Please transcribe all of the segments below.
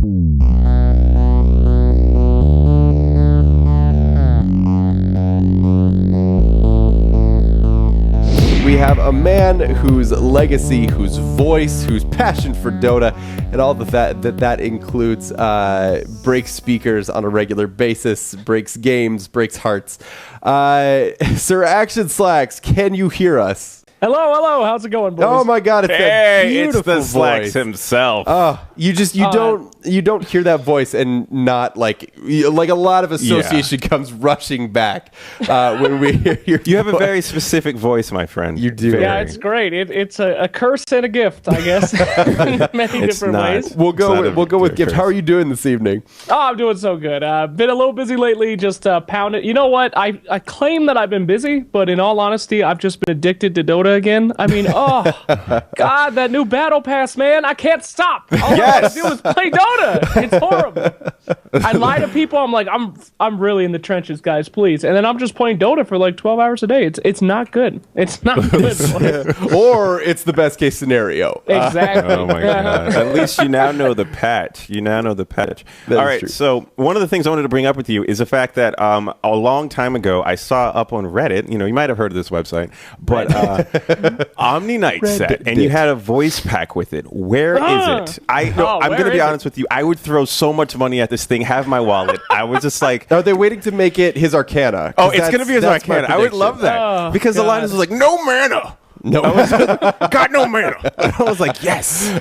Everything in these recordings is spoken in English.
We have a man whose legacy, whose voice, whose passion for Dota, and all of that includes breaks speakers on a regular basis, breaks games, breaks hearts. SirActionSlacks, can you hear us? Hello, how's it going, boys? Oh my God, it's that beautiful it's the voice. Slacks himself. You don't hear that voice and not like a lot of association comes rushing back when we hear your You have a voice. very specific voice, my friend. You do. Yeah, it's great. It's a curse and a gift, I guess. In many different ways. We'll go with gift. How are you doing this evening? Oh, I'm doing so good. Been a little busy lately, just pounding. You know what? I claim that I've been busy, but in all honesty, I've just been addicted to Dota again. I mean, oh, God, that new battle pass, man. I can't stop. All I want to do is play Dota. It's horrible. I lie to people. I'm like, I'm really in the trenches, guys, please. And then I'm just playing Dota for like 12 hours a day. It's not good. It's not good. Or it's the best case scenario. Exactly. Oh my God. At least you now know the patch. All right. True. So one of the things I wanted to bring up with you is the fact that a long time ago I saw up on Reddit, you might have heard of this website, but Omni Night set, and you had a voice pack with it. Where is it? I'm going to be honest with you. I would throw so much money at this thing, have my wallet. I was just like... Are they waiting to make it his Arcana? Oh, it's going to be his Arcana. I would love that. Because the line is like, no mana. No, got no mana. I was like, yes.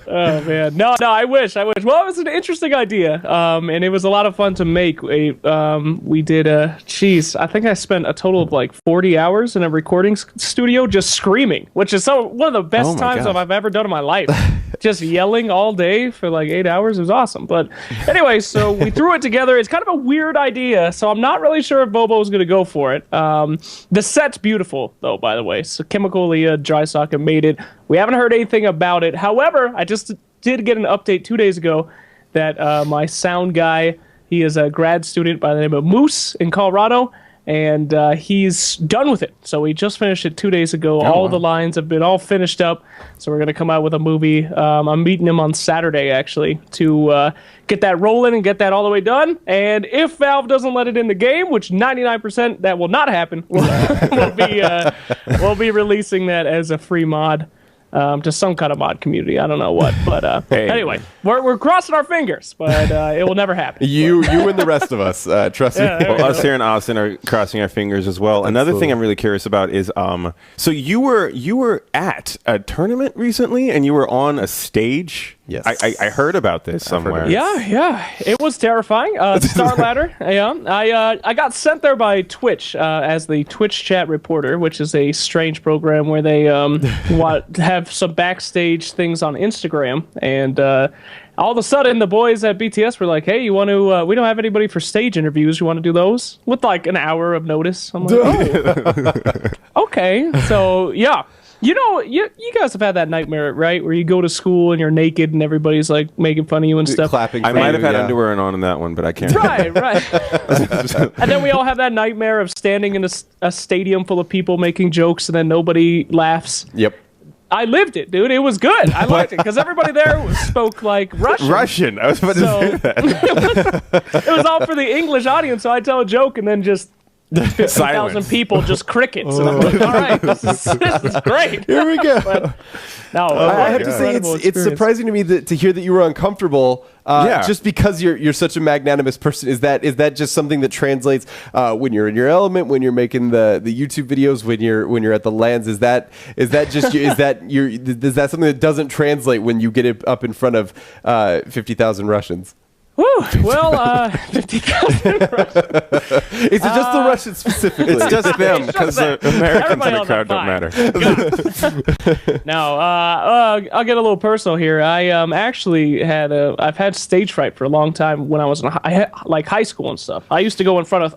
Oh man, no, I wish. Well, it was an interesting idea, and it was a lot of fun to make. We did I think I spent a total of like 40 hours in a recording studio just screaming, which is one of the best times I've ever done in my life. Just yelling all day for like 8 hours. It was awesome. But anyway, so we threw it together. It's kind of a weird idea, so I'm not really sure if Bobo is going to go for it. The set's beautiful, though, by the way. So Chemical Dry Socket made it. We haven't heard anything about it. However, I just did get an update 2 days ago that my sound guy, he is a grad student by the name of Moose in Colorado, and he's done with it. So we just finished it 2 days ago. All the lines have been all finished up. So we're going to come out with a movie. I'm meeting him on Saturday, actually, to get that rolling and get that all the way done. And if Valve doesn't let it in the game, which 99% that will not happen, we'll be releasing that as a free mod. To some kind of mod community. I don't know what, but anyway, we're crossing our fingers, but it will never happen. You and the rest of us, trust me. Well, us here in Austin are crossing our fingers as well. Another thing I'm really curious about is, so you were at a tournament recently, and you were on a stage. Yes, I heard about this somewhere. Yeah, it was terrifying. Star Ladder. Yeah, I got sent there by Twitch as the Twitch chat reporter, which is a strange program where they have some backstage things on Instagram, and all of a sudden the boys at BTS were like, "Hey, you want to? We don't have anybody for stage interviews. You want to do those with like an hour of notice?" I'm like, "Oh, okay." So yeah. You know, you guys have had that nightmare, right? Where you go to school and you're naked and everybody's like making fun of you and stuff. Clapping. I might have had underwear on in that one, but I can't. Right. And then we all have that nightmare of standing in a stadium full of people making jokes and then nobody laughs. Yep. I lived it, dude. It was good. I liked it because everybody there spoke like Russian. I was about to say that. It was all for the English audience, so I tell a joke and then just 50,000 people just crickets. And I'm like, all right, this is great. Here we go. But, no, I have to say it's surprising to me to hear that you were uncomfortable. Just because you're such a magnanimous person. Is that just something that translates when you're in your element, when you're making the YouTube videos, when you're at the LANs? Is that something that doesn't translate when you get it up in front of 50,000 Russians? Woo! Well, 50,000 Russians. Is it just the Russians specifically? It's just them, because the Americans in the crowd don't matter. Now, I'll get a little personal here. I actually I've had stage fright for a long time when I was in high school and stuff. I used to go in front of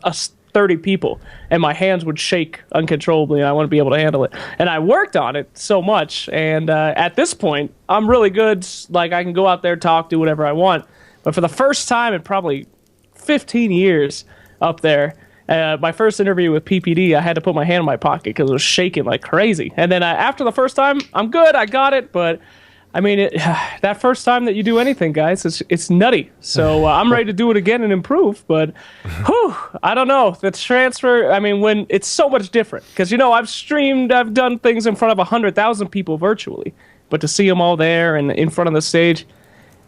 30 people, and my hands would shake uncontrollably, and I wouldn't be able to handle it. And I worked on it so much, and at this point, I'm really good. Like, I can go out there, talk, do whatever I want. But for the first time in probably 15 years up there, my first interview with PPD, I had to put my hand in my pocket because it was shaking like crazy. And then after the first time, I'm good, I got it, but I mean, that first time that you do anything, guys, it's nutty. So I'm ready to do it again and improve. But, whew, I don't know. The transfer, I mean, when it's so much different. Because, I've done things in front of 100,000 people virtually. But to see them all there and in front of the stage,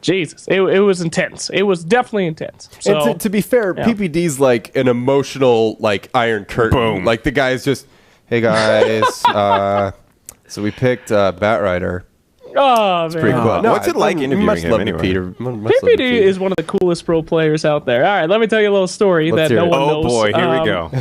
Jesus, it was intense. It was definitely intense. So, and to be fair, yeah. PPD's like an emotional, like, Iron Curtain. Boom. Like, the guy's just, hey, guys, so we picked Batrider. Oh, it's man. pretty cool. No, what's it like interviewing him anyway? Peter. PPD is one of the coolest pro players out there. All right, let me tell you a little story that no one knows. Oh, boy, here we go.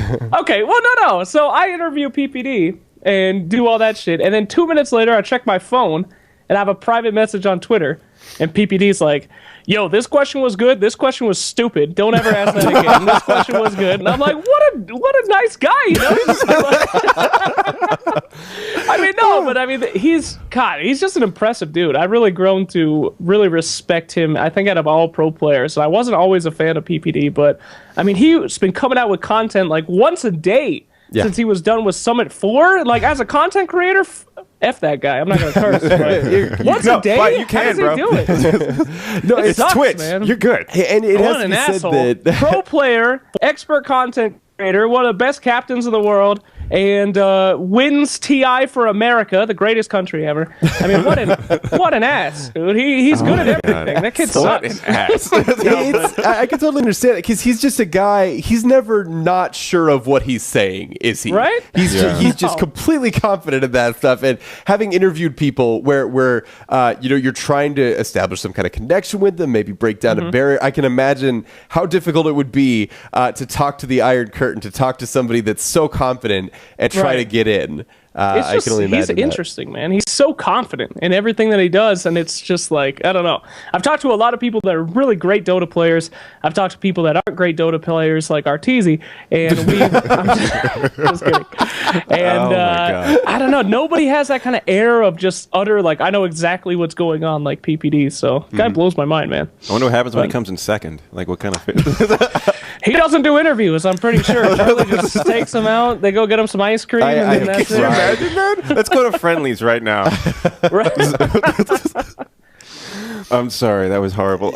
Okay, well, no. So I interview PPD and do all that shit, and then 2 minutes later, I check my phone, and I have a private message on Twitter, and PPD's like, yo, this question was good. This question was stupid. Don't ever ask that again. This question was good. And I'm like, what a nice guy, he's just an impressive dude. I've really grown to really respect him. I think out of all pro players. I wasn't always a fan of PPD, but I mean, he's been coming out with content like once a day since he was done with Summit 4. Like, as a content creator, F that guy. I'm not going to curse. But once a day? But you can, how does he do it? No, it's sucks, Twitch. Man. You're good. And it has What to an be asshole. said that Pro player, expert content creator, one of the best captains in the world, and wins TI for America, the greatest country ever. I mean, what an ass, dude. He's good at everything. That kid sucks. What an ass. I can totally understand it, because he's just a guy. He's never not sure of what he's saying, is he? Right? He's just completely confident in that stuff. And having interviewed people where you're trying to establish some kind of connection with them, maybe break down a barrier, I can imagine how difficult it would be to talk to the Iron Curtain, to talk to somebody that's so confident and try to get in. I can only imagine he's interesting, man. He's so confident in everything that he does, and it's just like, I don't know. I've talked to a lot of people that are really great Dota players. I've talked to people that aren't great Dota players, like Arteezy, and I'm just kidding. And I don't know. Nobody has that kind of air of just utter, like, I know exactly what's going on, like PPD. So, guy blows my mind, man. I wonder what happens when he comes in second. Like, what kind of... He doesn't do interviews, I'm pretty sure. Charlie just takes him out. They go get him some ice cream, and then that's it. Imagine that? Let's go to Friendlies right now. I'm sorry, that was horrible.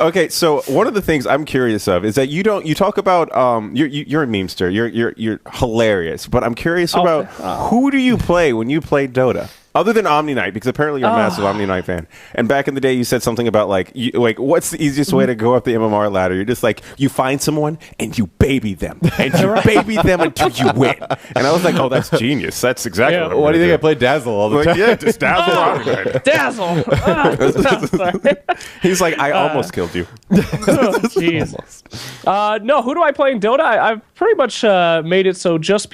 Okay, so one of the things I'm curious of is that you talk about you're a memester, you're hilarious, but I'm curious about who do you play when you play Dota? Other than Omni Knight, because apparently you're a massive Omni Knight fan. And back in the day, you said something about like what's the easiest way to go up the MMR ladder? You're just like, you find someone and you baby them, and you baby them until you win. And I was like, oh, that's genius. That's exactly what do you think? I play Dazzle all the time. Yeah, just Dazzle Omni Knight. Dazzle. He's like, I almost killed you. No, who do I play in Dota? I've pretty much made it so just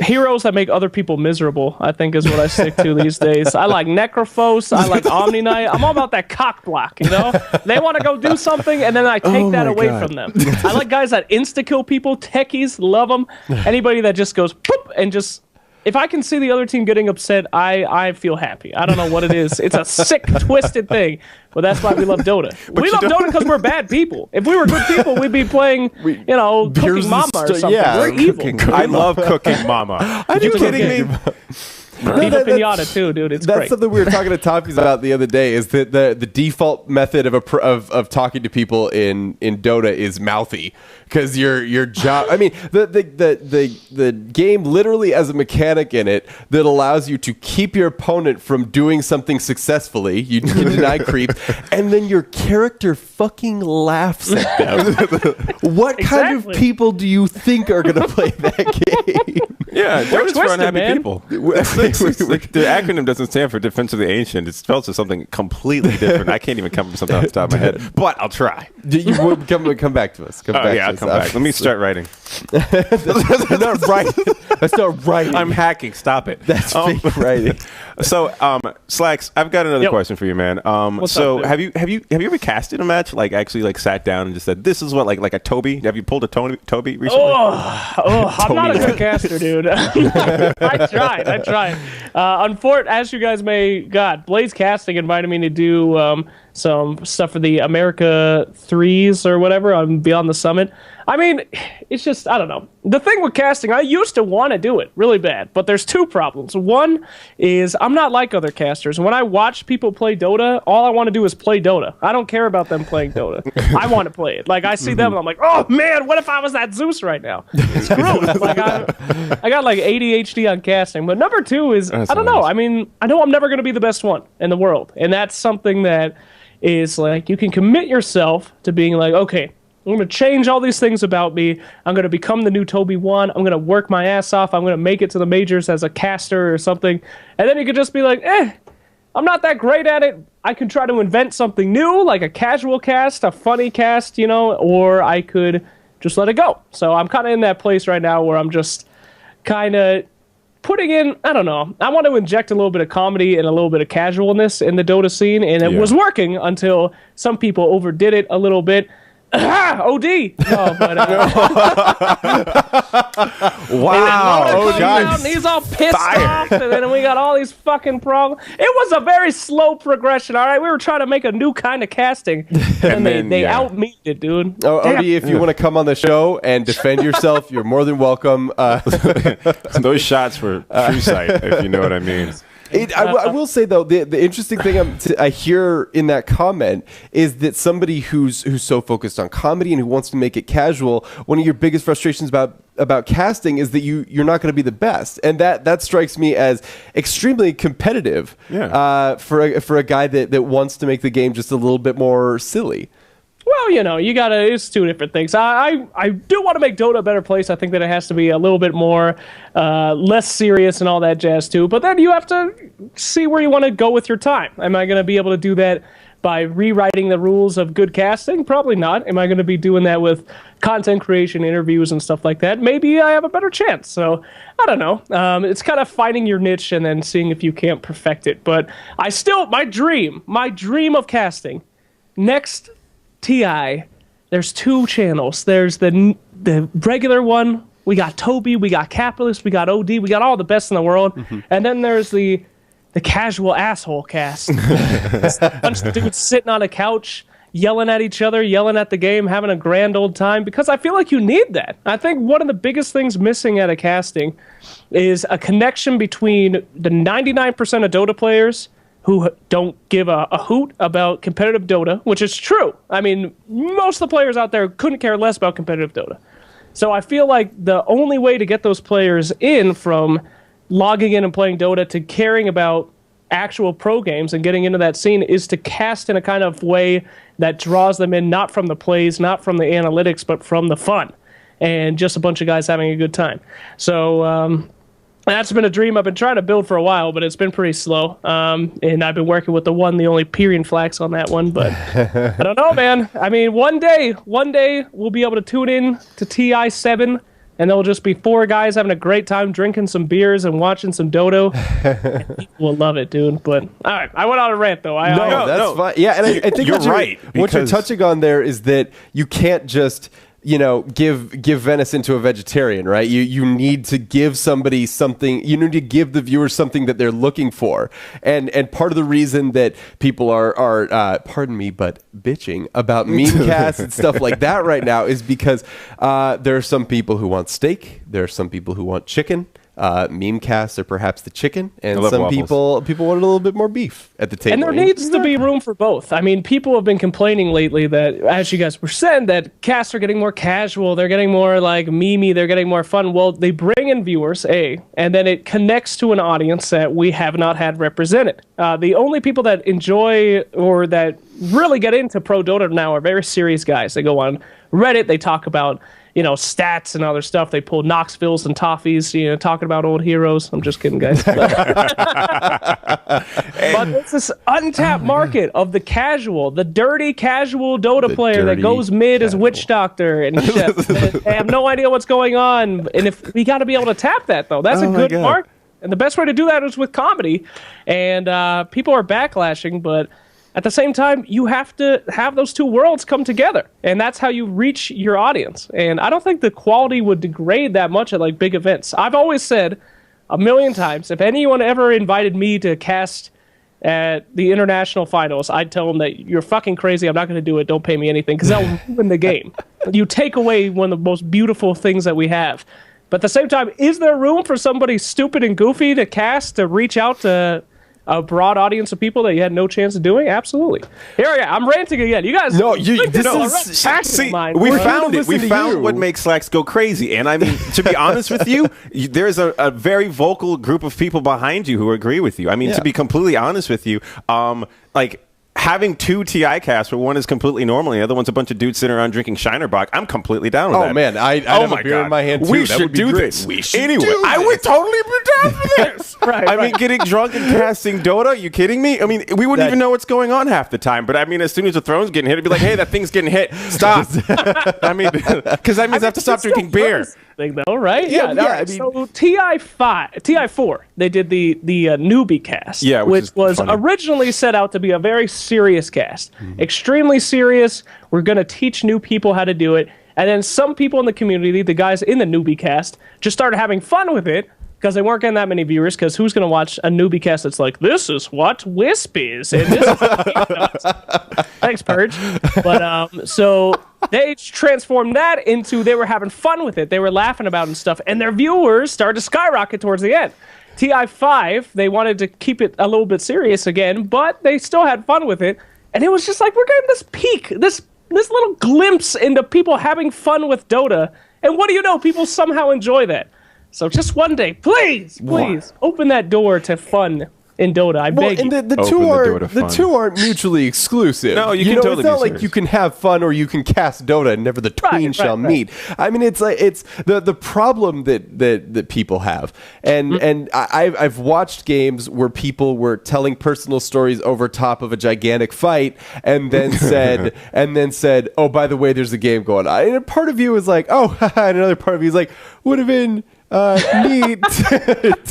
heroes that make other people miserable, I think, is what I stick to these days. I like Necrophos. I like Omni Knight. I'm all about that cock block, They want to go do something, and then I take that away from them. I like guys that insta-kill people. Techies, love them. Anybody that just goes, poop, and just... If I can see the other team getting upset, I feel happy. I don't know what it is. It's a sick, twisted thing. But that's why we love Dota. We love Dota because we're bad people. If we were good people, we'd be playing, Cooking Mama or something. Yeah, we're evil. I love Cooking Mama. Are you kidding me? Viva Pinata too, dude. It's that's great. Something we were talking to Topies about the other day. Is that the default method of talking to people in Dota is mouthy, because your job. I mean, the game literally has a mechanic in it that allows you to keep your opponent from doing something successfeme. You can deny creep, and then your character fucking laughs at them. What kind of people do you think are going to play that game? Yeah, Dota's for unhappy man. people. The acronym doesn't stand for Defense of the Ancient. It spells for something completely different. I can't even come up with something off the top of my head, but I'll try. You would come back to us. I'll come back. Let me start writing. That's not right. That's not right. I'm hacking. Stop it. That's fake writing. So, Slacks, I've got another question for you, man. What's up, have you ever casted a match? Like, actually, like, sat down and just said, "This is what like a Toby." Have you pulled a Toby recently? I'm not a good caster, dude. I tried. As you guys may, Blaze Casting invited me to do some stuff for the America 3s or whatever on Beyond the Summit. I mean, it's just, I don't know. The thing with casting, I used to want to do it really bad, but there's two problems. One is I'm not like other casters. When I watch people play Dota, all I want to do is play Dota. I don't care about them playing Dota. I want to play it. Like, I see them and I'm like, oh man, what if I was that Zeus right now? Screw it. Like, I got like ADHD on casting. But number two is, I don't know. I mean, I know I'm never going to be the best one in the world. And that's something that is like, you can commit yourself to being like, okay, I'm going to change all these things about me. I'm going to become the new Toby 1. I'm going to work my ass off. I'm going to make it to the majors as a caster or something. And then you could just be like, I'm not that great at it. I can try to invent something new, like a casual cast, a funny cast, you know, or I could just let it go. So I'm kind of in that place right now where I'm just kind of putting in, I don't know, I want to inject a little bit of comedy and a little bit of casualness in the Dota scene, and it was working until some people overdid it a little bit. OD. No, but, wow. And he's all pissed off, and then we got all these fucking problems. It was a very slow progression, all right? We were trying to make a new kind of casting, and they out-memed it, dude. Oh, OD, if you want to come on the show and defend yourself, you're more than welcome. Those shots were true sight, if you know what I mean. I will say though, the interesting thing I hear in that comment is that somebody who's so focused on comedy and who wants to make it casual, one of your biggest frustrations about casting is that you're not going to be the best, and that strikes me as extremely competitive. For a guy that wants to make the game just a little bit more silly. Well, you know, it's two different things. I do want to make Dota a better place. I think that it has to be a little bit more, less serious and all that jazz too. But then you have to see where you want to go with your time. Am I going to be able to do that by rewriting the rules of good casting? Probably not. Am I going to be doing that with content creation, interviews, and stuff like that? Maybe I have a better chance. So, I don't know. It's kind of finding your niche and then seeing if you can't perfect it. But my dream of casting, next TI, there's two channels. There's the regular one. We got Toby, we got Capitalist, we got OD, we got all the best in the world. And then there's the casual asshole cast. A bunch of dudes sitting on a couch, yelling at each other, yelling at the game, having a grand old time, because I feel like you need that. I think one of the biggest things missing at a casting is a connection between the 99% of Dota players who don't give a hoot about competitive Dota, which is true. I mean, most of the players out there couldn't care less about competitive Dota. So I feel like the only way to get those players in from logging in and playing Dota to caring about actual pro games and getting into that scene is to cast in a kind of way that draws them in, not from the plays, not from the analytics, but from the fun and just a bunch of guys having a good time. So, that's been a dream I've been trying to build for a while, but it's been pretty slow. And I've been working with the only Pyrian Flax on that one, but I don't know, man. I mean, one day we'll be able to tune in to TI7, and there'll just be four guys having a great time drinking some beers and watching some Dodo. People will love it, dude. But all right, I went on a rant though. That's fine. Yeah, and I think you're right. What you're touching on there is that you can't just give venison to a vegetarian, right? You need to give somebody something. You need to give the viewers something that they're looking for. And part of the reason that people are pardon me, but bitching about meme casts and stuff like that right now is because there are some people who want steak. There are some people who want chicken. Meme casts are perhaps the chicken, and some people want a little bit more beef at the table. And there needs to be room for both. I mean, people have been complaining lately that, as you guys were saying, that casts are getting more casual, they're getting more like memey, they're getting more fun. Well, they bring in viewers, and then it connects to an audience that we have not had represented. The only people that enjoy or that really get into pro Dota now are very serious guys. They go on Reddit, they talk about stats and other stuff. They pull Knoxvilles and Toffees, talking about old heroes. I'm just kidding, guys. But it's this untapped market of the dirty casual Dota player that goes mid as Witch Doctor and shit. They have no idea what's going on. And if we got to be able to tap that, though, that's a good market. And the best way to do that is with comedy. And people are backlashing, but at the same time, you have to have those two worlds come together, and that's how you reach your audience. And I don't think the quality would degrade that much at like big events. I've always said a million times, if anyone ever invited me to cast at the international finals, I'd tell them that you're fucking crazy. I'm not going to do it. Don't pay me anything, because that'll ruin the game. You take away one of the most beautiful things that we have. But at the same time, is there room for somebody stupid and goofy to cast, to reach out to a broad audience of people that you had no chance of doing? Absolutely. Here I am. I'm ranting again. You guys. No, this is see, we found it. We found what makes Slacks go crazy. And I mean, to be honest with you, there's a very vocal group of people behind you who agree with you. I mean, to be completely honest with you, like, having two TI casts where one is completely normal and the other one's a bunch of dudes sitting around drinking Shinerbach, I'm completely down with that. Oh, man. I'd have a beer in my hand, too. We that should would be do great. this. Anyway, I would totally be down for this. I mean, getting drunk and casting Dota, are you kidding me? I mean, we wouldn't even know what's going on half the time. But, I mean, as soon as the throne's getting hit, it'd be like, hey, that thing's getting hit. Stop. I mean, because that means I have to stop drinking beer. Thing though, right? Yeah. Right. I mean, so TI4, they did the newbie cast, which was funny. Originally set out to be a very serious cast, extremely serious. We're gonna teach new people how to do it, and then some people in the community, the guys in the newbie cast, just started having fun with it because they weren't getting that many viewers. Because who's gonna watch a newbie cast that's like, this is what Wisp is, and this is what he does. Thanks, Perch. But so they transformed that into, they were having fun with it. They were laughing about it and stuff. And their viewers started to skyrocket towards the end. TI5, they wanted to keep it a little bit serious again, but they still had fun with it. And it was just like, we're getting this peak, this little glimpse into people having fun with Dota. And what do you know? People somehow enjoy that. So just one day, please, open that door to fun in Dota. I beg you. And the two aren't mutually exclusive. No, you can totally. It's not like you can have fun or you can cast Dota and never the twain shall meet. I mean, it's like it's the problem that people have, and I've watched games where people were telling personal stories over top of a gigantic fight, and then said, oh, by the way, there's a game going on. And part of you is like, oh, and another part of you is like, would have been neat.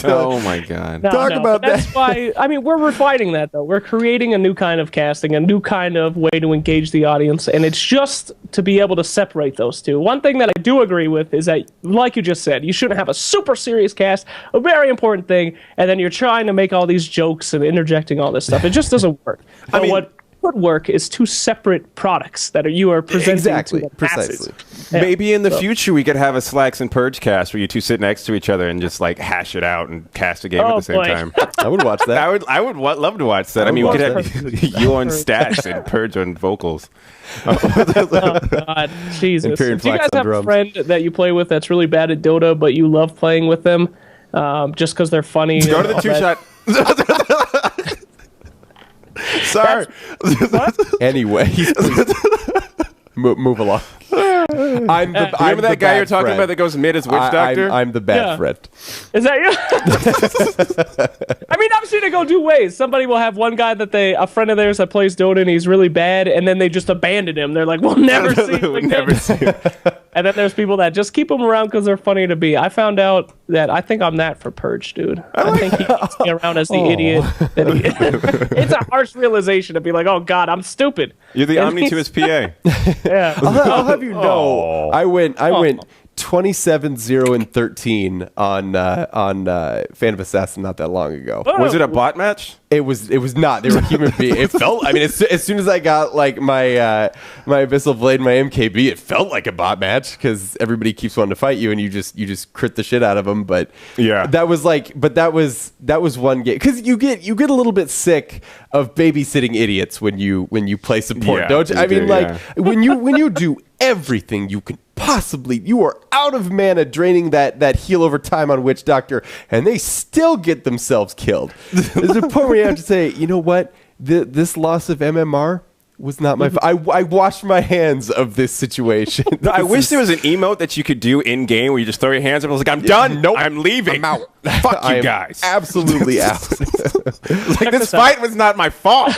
Oh my God! Talk about that. That's why. I mean, we're refining that though. We're creating a new kind of casting, a new kind of way to engage the audience, and it's just to be able to separate those two. One thing that I do agree with is that, like you just said, you shouldn't have a super serious cast, a very important thing, and then you're trying to make all these jokes and interjecting all this stuff. It just doesn't work. But what would work is two separate products that you are presenting to the precisely. Yeah. Maybe in the future we could have a Slacks and Perch cast where you two sit next to each other and just like hash it out and cast a game at the same time. I would watch that. I would love to watch that. I mean, we could have you on stats and Perch on vocals. Oh God, Jesus! Do you guys have a friend that you play with that's really bad at Dota, but you love playing with them just because they're funny? Go to the two-shot. Sorry. Anyway, move along. Remember that guy you're talking about that goes mid as Witch Doctor? I'm the bad friend. Is that you? I mean, I've seen it go two ways. Somebody will have one guy a friend of theirs that plays Dota and he's really bad, and then they just abandon him. They're like, we'll never see him again. And then there's people that just keep them around because they're funny to be. I found out that I think I'm that for Perch, dude. I think he keeps me around as the idiot that he is. It's a harsh realization to be like, oh God, I'm stupid. You're the Omni to his PA. Yeah. I'll have you know, I went 27-0-13 on Fan of Assassin not that long ago. Was it a bot match? It was not. They were human beings. It felt. I mean, as soon as I got like my Abyssal Blade, my MKB, it felt like a bot match because everybody keeps wanting to fight you, and you just crit the shit out of them. But yeah, that was one game because you get a little bit sick of babysitting idiots when you play support, don't you? I mean, when you do everything you can possibly, you are out of mana draining that heal over time on Witch Doctor, and they still get themselves killed. There's a point where you have to say, you know what, this loss of MMR was not my fault. I washed my hands of this situation. I wish there was an emote that you could do in game where you just throw your hands up and I was like, I'm done. Nope. I'm leaving. I'm out. Fuck you guys. Absolutely out. Like, this fight was not my fault.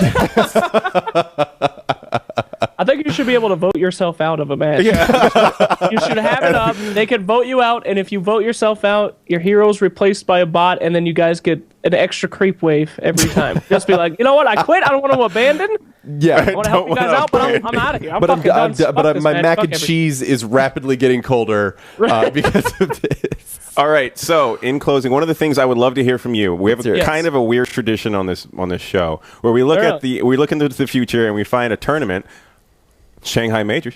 I think you should be able to vote yourself out of a match. Yeah. You should have it up. They could vote you out, and if you vote yourself out, your hero's replaced by a bot, and then you guys get an extra creep wave every time. Just be like, you know what? I quit. I don't want to abandon. Yeah, I want to help you guys out, but I'm out of here. But my mac and cheese is rapidly getting colder because of this. All right. So, in closing, one of the things I would love to hear from you. We have Yes. kind of a weird tradition on this show where we look we look into the future and we find a tournament, Shanghai Majors,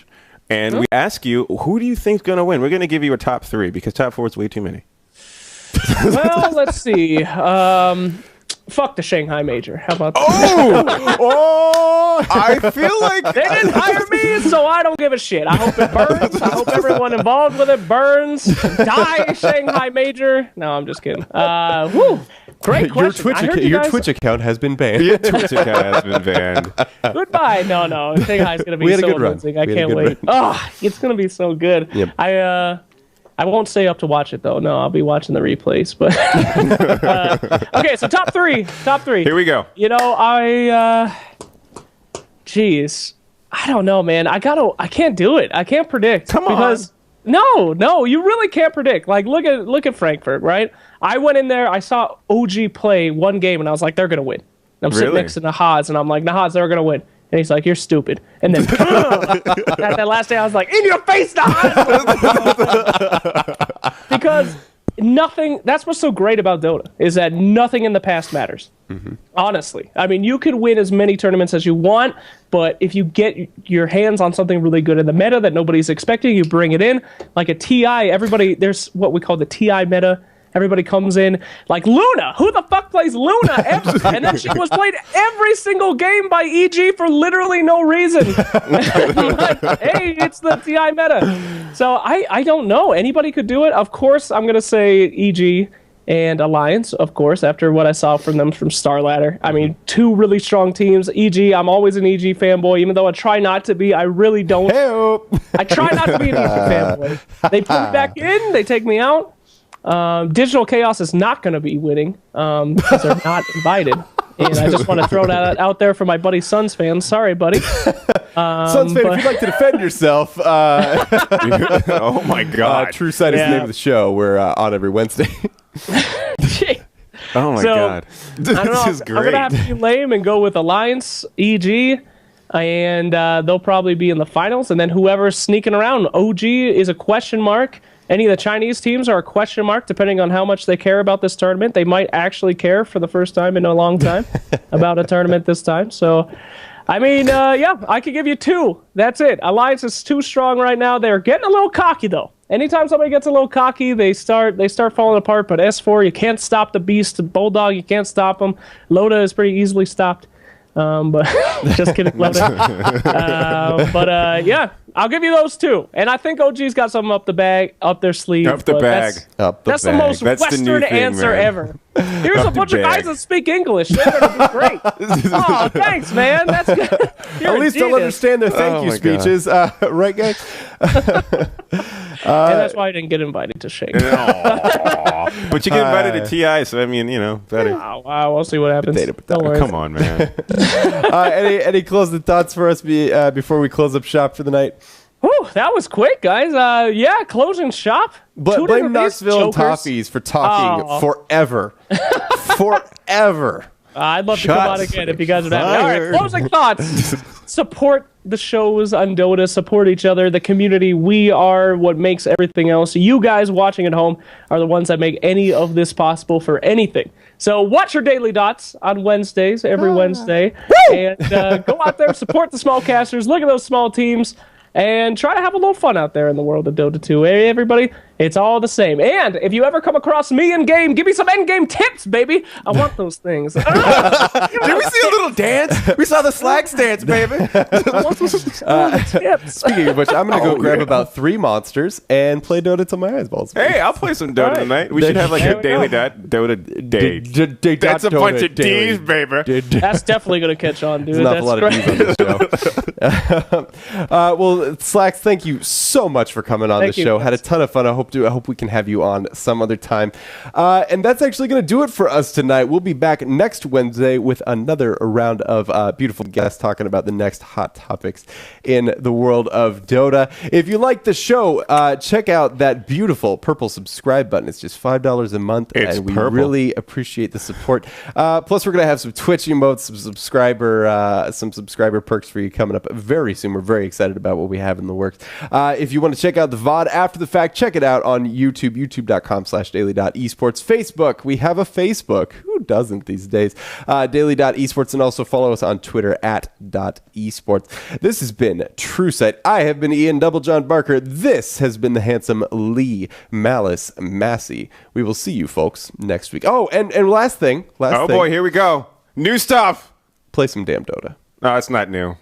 and we ask you, who do you think's going to win? We're going to give you a top 3 because top 4 is way too many. Well, let's see. Fuck the Shanghai Major. How about that? Oh, I feel like They didn't hire me, so I don't give a shit. I hope it burns. I hope everyone involved with it burns. Die, Shanghai Major. No, I'm just kidding. Woo. Great question. Your Twitch account has been banned. your Twitch account has been banned. Goodbye. No. Shanghai's going to We be had a so good run. amazing. I We had a can't good wait. run. Oh, it's going to be so good. Yep. I won't stay up to watch it, though. No, I'll be watching the replays. But okay, so top three. Here we go. You know, geez, I don't know, man. I can't do it. I can't predict. Come on. Because no, you really can't predict. Like, look at Frankfurt, right? I went in there, I saw OG play one game, and I was like, they're gonna win. And I'm sitting Really? next to Nahaz, and I'm like, Nahaz, they're gonna win. And he's like, you're stupid. And then at that last day, I was like, in your face, Nahaz! Because nothing, that's what's so great about Dota, is that nothing in the past matters. Honestly. I mean, you could win as many tournaments as you want, but if you get your hands on something really good in the meta that nobody's expecting, you bring it in. Like a TI, there's what we call the TI meta. Everybody comes in like Luna. Who the fuck plays Luna ever? And then she was played every single game by EG for literally no reason. Like, hey, it's the TI meta. So I don't know. Anybody could do it. Of course, I'm going to say EG and Alliance, of course, after what I saw from them from Star Ladder. I mean, 2 really strong teams. EG, I'm always an EG fanboy, even though I try not to be. I really don't. I try not to be an EG fanboy. They pull me back in. They take me out. Digital Chaos is not going to be winning because they're not invited. And I just want to throw that out there for my buddy Suns fans. Sorry, buddy. Suns fan, if you'd like to defend yourself, Oh my God. True Sight is the Yeah. name of the show. We're on every Wednesday. Oh my So, God. I don't know. This is I'm going to have great. to be lame and go with Alliance, EG, and they'll probably be in the finals. And then whoever's sneaking around, OG is a question mark. Any of the Chinese teams are a question mark, depending on how much they care about this tournament. They might actually care for the first time in a long time about a tournament this time. So, I mean, yeah, I could give you 2. That's it. Alliance is too strong right now. They're getting a little cocky, though. Anytime somebody gets a little cocky, they start falling apart. But S4, you can't stop the beast. Bulldog, you can't stop him. Loda is pretty easily stopped. But just kidding, Loda. Yeah, I'll give you those 2. And I think OG's got something up their sleeve. Up the but bag. That's the most That's the new Western thing, answer man. ever. Here's Up a bunch the of guys bag. that speak English. They're going to be great. Oh, thanks, man. That's good. You're At a least they'll genius. understand their thank Oh you my God. speeches. Right, guys? And that's why I didn't get invited to Shake. Aw. But you get invited to TI, so I mean, you know, better. Wow, we'll see what happens. Potato. Don't worry. Come on, man. Any closing thoughts for us before we close up shop for the night? Whew, that was quick, guys. Yeah, closing shop. But 2 blame different beats, Knoxville and jokers. Toffees for talking Oh. forever. Forever. I'd love to come on Shots again if you guys would have me. All fired. right, closing thoughts. Support the shows on Dota. Support each other. The community. We are what makes everything else. You guys watching at home are the ones that make any of this possible for anything. So watch your Daily Dots on Wednesdays, every Wednesday. And go out there, support the small casters. Look at those small teams. And try to have a little fun out there in the world of Dota 2. Hey, everybody, it's all the same. And if you ever come across me in game, give me some end game tips, baby. I want those things. Did we see a little dance? We saw the Slacks dance, baby. I want those tips. Speaking of which, I'm going to go Oh, grab yeah. about 3 monsters and play Dota till my eyes balls. Hey, I'll play some Dota All right. tonight. We should have like There a we daily go. Dota day. That's a Dota bunch of daily. D's, baby. That's definitely going to catch on, dude. There's not a That's lot great. of D's on this show. Well, Slacks, thank you so much for coming on Thank the you, show. guys. Had a ton of fun. I hope we can have you on some other time. And that's actually going to do it for us tonight. We'll be back next Wednesday with another round of beautiful guests talking about the next hot topics in the world of Dota. If you like the show, check out that beautiful purple subscribe button. It's just $5 a month, It's and we purple. really appreciate the support. Plus, we're going to have some Twitch emotes, some subscriber perks for you coming up very soon. We're very excited about what we have in the works. If you want to check out the VOD after the fact, check it out out on YouTube, youtube.com/daily.esports. Facebook, we have a Facebook. Who doesn't these days? Daily.esports, and also follow us on Twitter @.esports. This has been True Sight. I have been Ian Double John Barker. This has been the handsome Lee Malice Massey. We will see you folks next week. Oh, and last thing. Boy, here we go. New stuff. Play some damn Dota. No, it's not new.